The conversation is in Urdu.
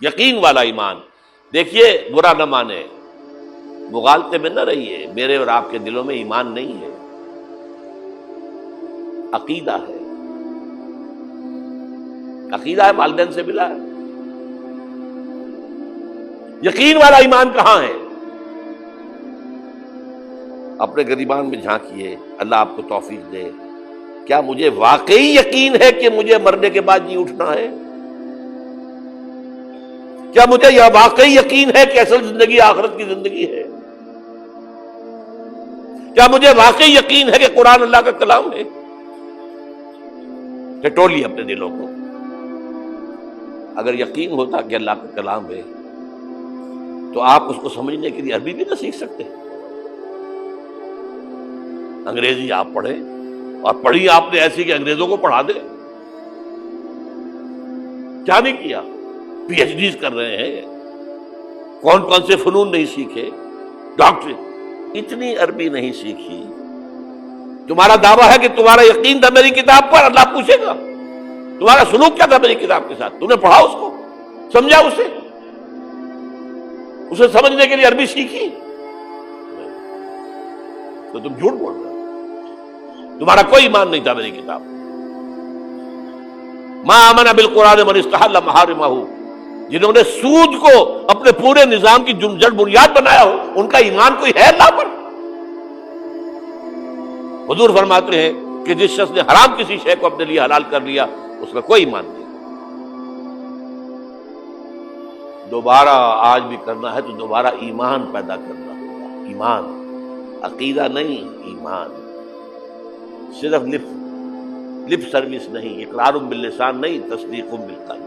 یقین والا ایمان. دیکھیے برا نہ مانے، مغالطے میں نہ رہیے، میرے اور آپ کے دلوں میں ایمان نہیں ہے، عقیدہ ہے. عقیدہ ہے، والدین سے ملا ہے. یقین والا ایمان کہاں ہے؟ اپنے گریبان میں جھانکیے، اللہ آپ کو توفیق دے. کیا مجھے واقعی یقین ہے کہ مجھے مرنے کے بعد جی اٹھنا ہے؟ کیا مجھے یہ واقعی یقین ہے کہ اصل زندگی آخرت کی زندگی ہے؟ کیا مجھے واقعی یقین ہے کہ قرآن اللہ کا کلام ہے؟ ٹٹولیے اپنے دلوں کو. اگر یقین ہوتا کہ اللہ کا کلام ہے تو آپ اس کو سمجھنے کے لیے عربی بھی نہ سیکھ سکتے. انگریزی آپ پڑھیں، اور پڑھی آپ نے ایسی کہ انگریزوں کو پڑھا دے. کیا نہیں کیا؟ پی ایچ ڈیز کر رہے ہیں، کون کون سے فنون نہیں سیکھے، ڈاکٹر. اتنی عربی نہیں سیکھی. تمہارا دعویٰ ہے کہ تمہارا یقین تھا میری کتاب پر، اللہ پوچھے گا تمہارا سلوک کیا تھا میری کتاب کے ساتھ. تم نے پڑھا اس کو، سمجھا اسے سمجھنے کے لیے عربی سیکھی؟ تو تم جھوٹ بول رہے ہو. تمہارا کوئی ایمان نہیں تھا میری کتاب. ما آمن بالقرآن من استحل محارمہ، جنہوں نے سود کو اپنے پورے نظام کی جڑ بنیاد بنایا ہو، ان کا ایمان کوئی ہے اللہ پر؟ حضور فرماتے ہیں کہ جس شخص نے حرام کسی شے کو اپنے لیے حلال کر لیا اس کا کوئی ایمان نہیں. دوبارہ آج بھی کرنا ہے تو دوبارہ ایمان پیدا کرنا ہوگا. ایمان، عقیدہ نہیں، ایمان. صرف لپ سروس نہیں، اقرار باللسان نہیں، تصدیق بالقلب.